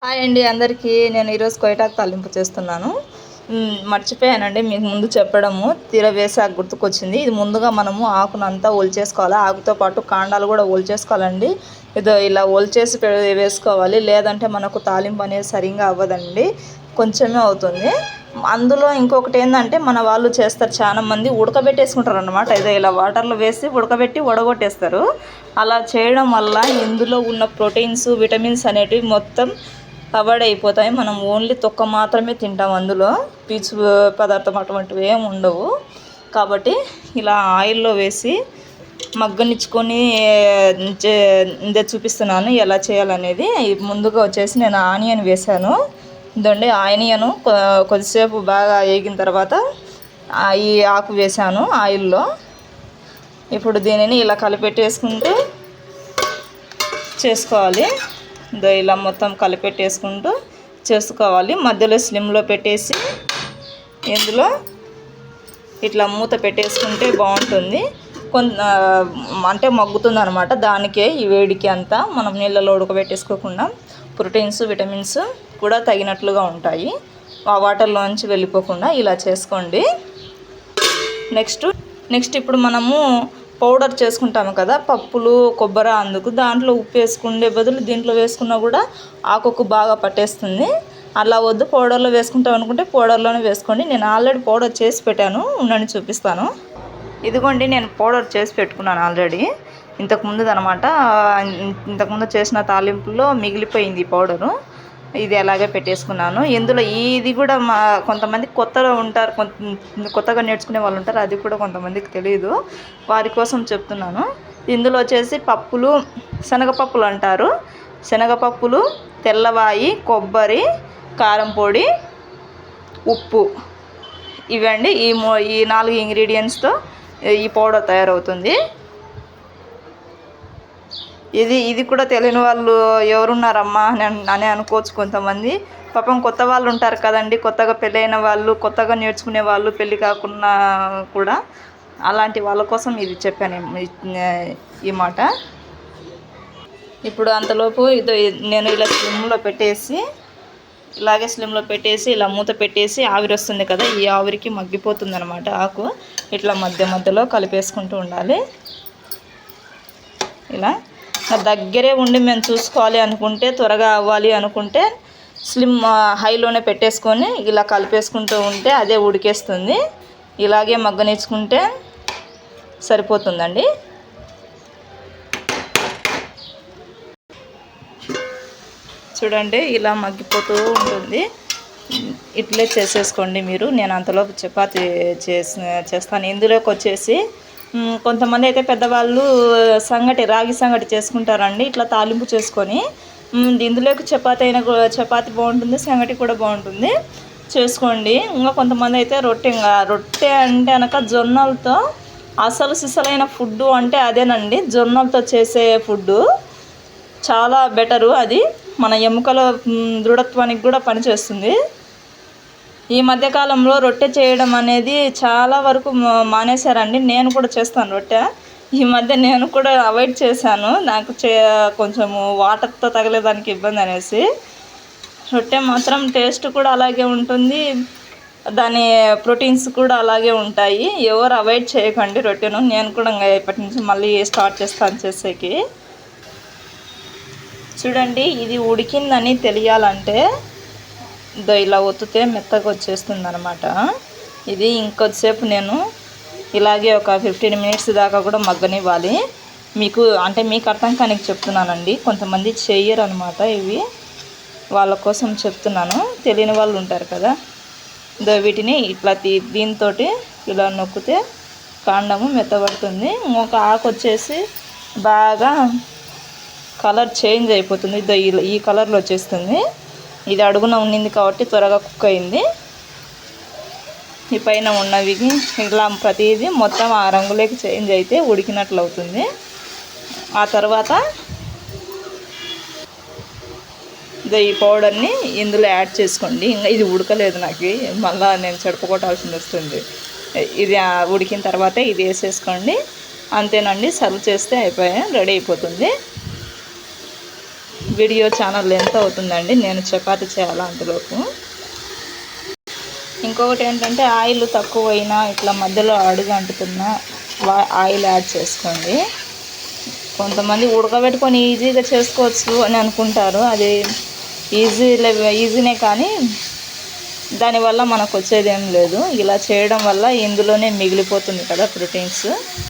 Hi అండి అందరికీ. నేను ఈరోజు కొయ్యటాకు తాలింపు చేస్తున్నాను. మర్చిపోయానండి మీకు ముందు చెప్పడము. తీర వేసాక గుర్తుకొచ్చింది. ఇది ముందుగా మనము ఆకునంతా ఒలిచేసుకోవాలి. ఆకుతో పాటు కాండాలు కూడా ఒలిచేసుకోవాలండి. ఇదో ఇలా ఒలిచేసి వేసుకోవాలి. లేదంటే మనకు తాలింపు అనేది సరిగ్గా అవ్వదండి, కొంచెమే అవుతుంది. అందులో ఇంకొకటి ఏంటంటే మన వాళ్ళు చేస్తారు, చాలామంది ఉడకబెట్టేసుకుంటారు అన్నమాట. ఇదో ఇలా వాటర్లో వేసి ఉడకబెట్టి వడగొట్టేస్తారు. అలా చేయడం వల్ల ఇందులో ఉన్న ప్రోటీన్స్, విటమిన్స్ అనేటివి మొత్తం అవాయిడ్ అయిపోతాయి. మనం ఓన్లీ తొక్క మాత్రమే తింటాం, అందులో పీచు పదార్థం అటువంటివి ఏమి ఉండవు. కాబట్టి ఇలా ఆయిల్లో వేసి మగ్గనిచ్చుకొని చూపిస్తున్నాను ఎలా చేయాలనేది. ముందుగా వచ్చేసి నేను ఆనియన్ వేసాను. ఇదండి ఆనియను కొద్దిసేపు బాగా వేగిన తర్వాత ఈ ఆకు వేసాను ఆయిల్లో. ఇప్పుడు దీనిని ఇలా కలిపెట్టేసుకుంటూ చేసుకోవాలి. ఇలా మొత్తం కలిపెట్టేసుకుంటూ చేసుకోవాలి. మధ్యలో స్లిమ్లో పెట్టేసి ఇందులో ఇట్లా మూత పెట్టేసుకుంటే బాగుంటుంది. అంటే మగ్గుతుంది అనమాట. దానికే ఈ వేడికి అంతా మనం నీళ్ళలో ఉడకబెట్టేసుకోకుండా ప్రోటీన్స్, విటమిన్స్ కూడా తగినట్లుగా ఉంటాయి. ఆ వాటర్లోంచి వెళ్ళిపోకుండా ఇలా చేసుకోండి. నెక్స్ట్ ఇప్పుడు మనము పౌడర్ చేసుకుంటాము కదా, పప్పులు, కొబ్బరి, అందుకు దాంట్లో ఉప్పు వేసుకునే బదులు దీంట్లో వేసుకున్నా కూడా ఆకుకు బాగా పట్టేస్తుంది. అలా వద్దు, పౌడర్లో వేసుకుంటాం అనుకుంటే పౌడర్లోనే వేసుకోండి. నేను ఆల్రెడీ పౌడర్ చేసి పెట్టాను, ఉండండి చూపిస్తాను. ఇదిగోండి, నేను పౌడర్ చేసి పెట్టుకున్నాను ఆల్రెడీ. ఇంతకుముందు అనమాట. ఇంతకుముందు చేసిన తాలింపులో మిగిలిపోయింది ఈ పౌడరు. ఇది అలాగే పెట్టేసుకున్నాను. ఇందులో ఇది కూడా కొంతమంది కొత్తగా ఉంటారు, కొత్తగా నేర్చుకునే వాళ్ళు ఉంటారు, అది కూడా కొంతమందికి తెలియదు. వారి కోసం చెప్తున్నాను. ఇందులో వచ్చేసి పప్పులు, శనగపప్పులు అంటారు, శనగపప్పులు, తెల్లవాయి, కొబ్బరి, కారం పొడి, ఉప్పు, ఇవండి. ఈ 4 ఇంగ్రీడియంట్స్తో ఈ పౌడర్ తయారవుతుంది. ఇది కూడా తెలియని వాళ్ళు ఎవరున్నారమ్మా అని అనుకోవచ్చు కొంతమంది. పాపం కొత్త వాళ్ళు ఉంటారు కదండి, కొత్తగా పెళ్ళైన వాళ్ళు, కొత్తగా నేర్చుకునే వాళ్ళు, పెళ్ళి కాకుండా కూడా, అలాంటి వాళ్ళ కోసం ఇది చెప్పాను ఈ మాట. ఇప్పుడు అంతలోపు నేను ఇలా స్లిమ్లో పెట్టేసి, ఇలాగే స్లిమ్లో పెట్టేసి ఇలా మూత పెట్టేసి ఆవిరి వస్తుంది కదా, ఈ ఆవిరికి మగ్గిపోతుంది అనమాట ఆకు. ఇట్లా మధ్యలో కలిపేసుకుంటూ ఉండాలి. ఇలా దగ్గరే ఉండి మేము చూసుకోవాలి అనుకుంటే, త్వరగా అవ్వాలి అనుకుంటే హైలోనే పెట్టేసుకొని ఇలా కలిపేసుకుంటూ ఉంటే అదే ఉడికేస్తుంది. ఇలాగే మగ్గనిచ్చుకుంటే సరిపోతుందండి. చూడండి, ఇలా మగ్గిపోతూ ఉంటుంది. ఇట్లే చేసేసుకోండి మీరు. నేను అంతలోపు చపాతీ చేస్తాను. ఇందులోకి వచ్చేసి కొంతమంది అయితే పెద్దవాళ్ళు రాగి సంగటి చేసుకుంటారండి, ఇట్లా తాలింపు చేసుకొని. ఇందులోకి చపాతీ బాగుంటుంది, సంగటి కూడా బాగుంటుంది, చేసుకోండి. ఇంకా కొంతమంది అయితే రొట్టె అంటే కనుక జొన్నలతో అసలు సిసలైన ఫుడ్డు అంటే అదేనండి. జొన్నలతో చేసే ఫుడ్డు చాలా బెటరు. అది మన ఎముకల దృఢత్వానికి కూడా పనిచేస్తుంది. ఈ మధ్యకాలంలో రొట్టె చేయడం అనేది చాలా వరకు మానేశారండి. నేను కూడా చేస్తాను రొట్టె. ఈ మధ్య నేను కూడా అవాయిడ్ చేశాను, నాకు కొంచెము వాటర్తో తగలేదానికి ఇబ్బంది అనేసి. రొట్టె మాత్రం టేస్ట్ కూడా అలాగే ఉంటుంది, దాని ప్రోటీన్స్ కూడా అలాగే ఉంటాయి. ఎవరు అవాయిడ్ చేయకండి రొట్టెను. నేను కూడా ఇప్పటి నుంచి మళ్ళీ స్టార్ట్ చేస్తాను చేసేకి. చూడండి, ఇది ఉడికిందని తెలియాలంటే ఇలా ఒత్తితే మెత్తగా వచ్చేస్తుంది అనమాట. ఇది ఇంకొద్దిసేపు నేను ఇలాగే ఒక 15 మినిట్స్ దాకా కూడా మగ్గనివ్వాలి. మీకు అర్థం కానీ చెప్తున్నానండి. కొంతమంది చెయ్యరు అనమాట ఇవి, వాళ్ళ కోసం చెప్తున్నాను. తెలియని వాళ్ళు ఉంటారు కదా. వీటిని ఇట్లా దీంతో ఇలా నొక్కితే కాండము మెత్తబడుతుంది. ఒక ఆకు వచ్చేసి బాగా కలర్ చేంజ్ అయిపోతుంది. ఈ కలర్లో వచ్చేస్తుంది. ఇది అడుగున ఉన్నింది కాబట్టి త్వరగా కుక్ అయింది. ఈ పైన ఉన్నవి ఇలా ప్రతిదీ మొత్తం ఆ రంగులోకి చేంజ్ అయితే ఉడికినట్లు అవుతుంది. ఆ తర్వాత ఈ పౌడర్ని ఇందులో యాడ్ చేసుకోండి. ఇంకా ఇది ఉడకలేదు, నాకు మళ్ళీ నేను చెడుపుకొట్టాల్సి వస్తుంది. ఇది ఉడికిన తర్వాత ఇది వేసేసుకోండి. అంతేనండి, సర్వ్ చేస్తే రెడీ అయిపోతుంది. వీడియో చాలా లెంత్ అవుతుందండి, నేను చపాతీ చేయాలి అంతలోపు. ఇంకొకటి ఏంటంటే ఆయిల్ తక్కువైనా ఇట్లా మధ్యలో అడుగు అంటుతున్నా ఆయిల్ యాడ్ చేసుకోండి. కొంతమంది ఉడకబెట్టుకొని ఈజీగా చేసుకోవచ్చు అని అనుకుంటారు, అది ఈజీనే కానీ దానివల్ల మనకు వచ్చేది ఏం లేదు. ఇలా చేయడం వల్ల ఇందులోనే మిగిలిపోతుంది కదా ప్రోటీన్స్.